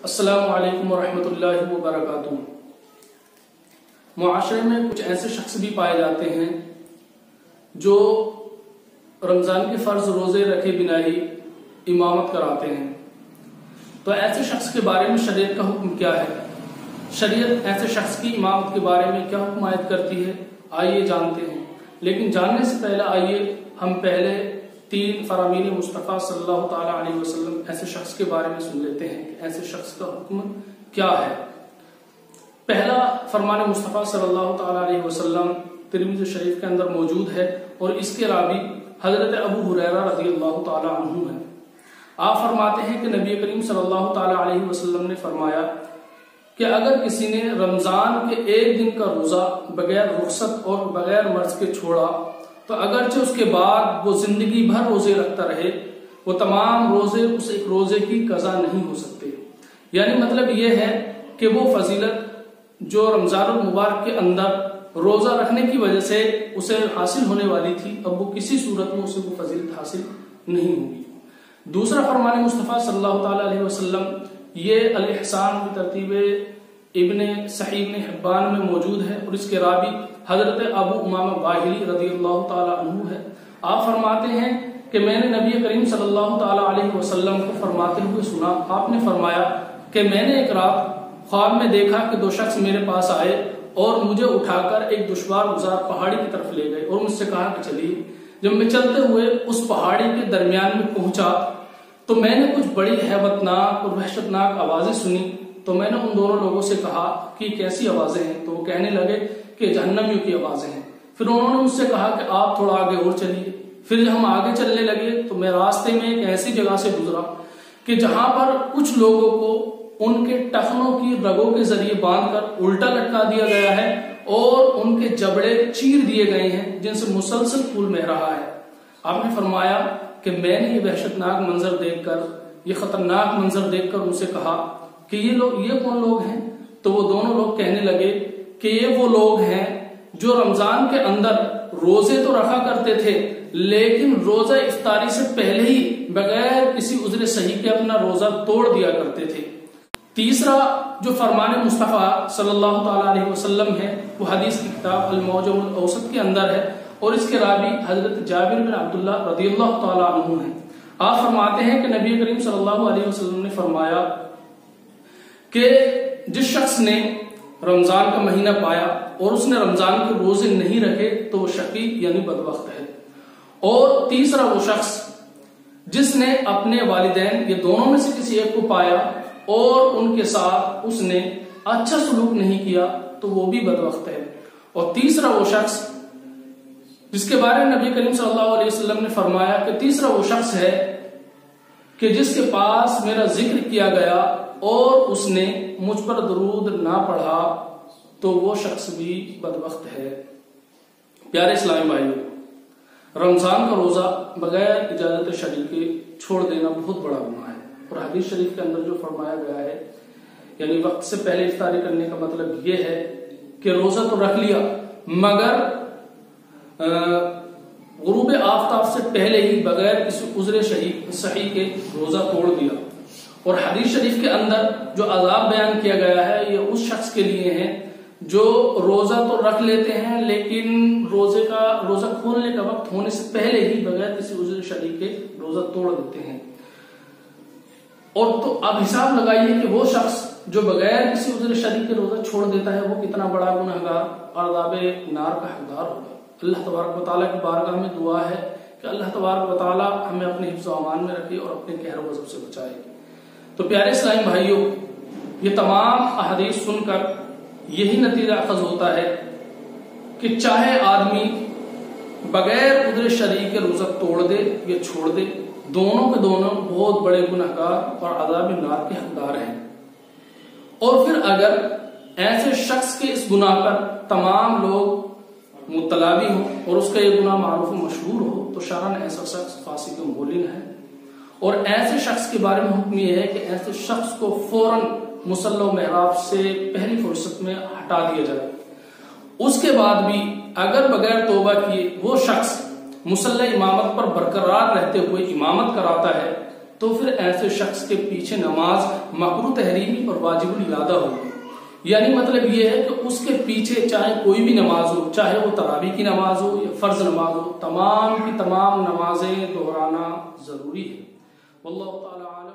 السلام علیکم ورحمۃ اللہ وبرکاتہ۔ معاشرے میں کچھ ایسے شخص بھی پائے جاتے ہیں جو رمضان کے فرض روزے رکھے بنا ہی امامت کراتے ہیں، تو ایسے شخص کے بارے میں شریعت کا حکم کیا ہے؟ شریعت ایسے شخص کی امامت کے بارے میں کیا حکم عائد کرتی ہے؟ آئیے جانتے ہیں، لیکن جاننے سے پہلے آئیے ہم پہلے 3 فرامین مصطفیٰ صلی اللہ تعالیٰ علیہ وسلم ایسے شخص کے بارے میں سن لیتے ہیں کہ ایسے شخص کا حکم کیا ہے۔ پہلا فرمان مصطفیٰ صلی اللہ تعالیٰ علیہ وسلم ترمذی شریف کے اندر موجود ہے اور اس کے راوی حضرت ابو ہریرہ رضی اللہ تعالیٰ عنہ ہے۔ آپ فرماتے ہیں کہ نبی کریم صلی اللہ تعالیٰ علیہ وسلم نے فرمایا کہ اگر کسی نے رمضان کے ایک دن کا روزہ بغیر رخصت اور بغیر مرض کے چھوڑا تو اگرچہ اس کے بعد وہ زندگی بھر روزے رکھتا رہے، وہ تمام روزے اس ایک روزے کی قضا نہیں ہو سکتے۔ یعنی مطلب یہ ہے کہ وہ فضیلت جو رمضان المبارک کے اندر روزہ رکھنے کی وجہ سے اسے حاصل ہونے والی تھی، اب وہ کسی صورت میں اسے وہ فضیلت حاصل نہیں ہوگی۔ دوسرا فرمان مصطفیٰ صلی اللہ تعالیٰ علیہ وسلم یہ الاحسان کی ترتیب ابن صحیح ابن حبان میں موجود ہے اور اس کے راوی حضرت ابو امامہ باہلی رضی اللہ تعالیٰ عنہ ہے۔ آپ فرماتے ہیں کہ میں نے نبی کریم صلی اللہ تعالیٰ علیہ وسلم کو فرماتے ہوئے سنا، آپ نے فرمایا کہ میں نے ایک رات خواب میں دیکھا کہ 2 شخص میرے پاس آئے اور مجھے اٹھا کر ایک دشوار گزار پہاڑی کی طرف لے گئے اور مجھ سے کہا کہ چلیے۔ جب میں چلتے ہوئے اس پہاڑی کے درمیان میں پہنچا تو میں نے کچھ بڑی ہیبت ناک اور وحشت ناک آوازیں سنی، تو میں نے ان دونوں لوگوں سے کہا کہ کیسی آوازیں ہیں؟ تو وہ کہنے لگے کہ جہنمیوں کی آوازیں ہیں۔ پھر انہوں نے مجھ سے کہا کہ آپ تھوڑا آگے اور چلیے۔ پھر جب ہم آگے چلنے لگے تو میں راستے میں ایک ایسی جگہ سے گزرا کہ جہاں پر کچھ لوگوں کو ان کے ٹخنوں کی رگوں کے ذریعے باندھ کر الٹا لٹکا دیا گیا ہے اور ان کے جبڑے چیر دیے گئے ہیں جن سے مسلسل خون بہ رہا ہے۔ آپ نے فرمایا کہ میں نے یہ وحشت ناک منظر دیکھ کر، یہ خطرناک منظر دیکھ کر ان سے کہا کہ یہ کون لوگ ہیں؟ تو وہ دونوں لوگ کہنے لگے کہ یہ وہ لوگ ہیں جو رمضان کے اندر روزے تو رکھا کرتے تھے لیکن روزہ افطاری سے پہلے ہی بغیر کسی عذر صحیح کے اپنا روزہ توڑ دیا کرتے تھے۔ تیسرا جو فرمان مصطفیٰ صلی اللہ تعالیٰ علیہ وسلم ہے وہ حدیث کی کتاب المعجم الاوسط کے اندر ہے اور اس کے راوی حضرت جابر بن عبداللہ رضی اللہ تعالیٰ عنہ ہیں۔ آپ فرماتے ہیں کہ نبی کریم صلی اللہ علیہ وسلم نے فرمایا کہ جس شخص نے رمضان کا مہینہ پایا اور اس نے رمضان کے روزے نہیں رکھے تو وہ شقیق یعنی بدبخت ہے۔ اور تیسرا وہ شخص جس نے اپنے والدین یہ دونوں میں سے کسی ایک کو پایا اور ان کے ساتھ اس نے اچھا سلوک نہیں کیا تو وہ بھی بدبخت ہے۔ اور تیسرا وہ شخص جس کے بارے میں نبی کریم صلی اللہ علیہ وسلم نے فرمایا کہ تیسرا وہ شخص ہے کہ جس کے پاس میرا ذکر کیا گیا اور اس نے مجھ پر درود نہ پڑھا تو وہ شخص بھی بدبخت ہے۔ پیارے اسلامی بھائیو، رمضان کا روزہ بغیر اجازت شرعی کے چھوڑ دینا بہت بڑا گناہ ہے اور حدیث شریف کے اندر جو فرمایا گیا ہے یعنی وقت سے پہلے افطاری کرنے کا مطلب یہ ہے کہ روزہ تو رکھ لیا مگر غروب آفتاب سے پہلے ہی بغیر کسی عذر صحیح کے روزہ توڑ دیا۔ اور حدیث شریف کے اندر جو عذاب بیان کیا گیا ہے یہ اس شخص کے لیے ہے جو روزہ تو رکھ لیتے ہیں لیکن روزہ کھولنے کا وقت ہونے سے پہلے ہی بغیر کسی عذر شرعی کے روزہ توڑ دیتے ہیں۔ اور تو اب حساب لگائیے کہ وہ شخص جو بغیر کسی عذر شرعی کے روزہ چھوڑ دیتا ہے وہ کتنا بڑا گنہگار اور عذاب نار کا حقدار ہوگا۔ اللہ تبارک و تعالیٰ کی بارگاہ میں دعا ہے کہ اللہ تبارک و تعالیٰ ہمیں اپنے حفظ و امان میں رکھے اور اپنے قہر و غضب سے بچائے۔ تو پیارے اسلامی بھائیوں، یہ تمام احادیث سن کر یہی نتیجہ اخذ ہوتا ہے کہ چاہے آدمی بغیر عذر شرعی کے روزہ توڑ دے یا چھوڑ دے، دونوں کے دونوں بہت بڑے گنہگار اور عذاب نار کے حقدار ہیں۔ اور پھر اگر ایسے شخص کے اس گناہ پر تمام لوگ مطلع بھی ہو اور اس کا یہ گناہ معروف و مشہور ہو تو شرعاً ایسا شخص فاسق مبلغ ہے۔ اور ایسے شخص کے بارے میں حکم یہ ہے کہ ایسے شخص کو فوراً مصلی و محراب سے پہلی فرصت میں ہٹا دیا جائے۔ اس کے بعد بھی اگر بغیر توبہ کیے وہ شخص مصلی امامت پر برقرار رہتے ہوئے امامت کراتا ہے تو پھر ایسے شخص کے پیچھے نماز مکروہ تحریمی اور واجب الادہ ہوگی. یعنی مطلب یہ ہے کہ اس کے پیچھے چاہے کوئی بھی نماز ہو، چاہے وہ تراویح کی نماز ہو یا فرض نماز ہو، تمام کی تمام نمازیں دہرانا ضروری ہے. واللہ تعالی عالم.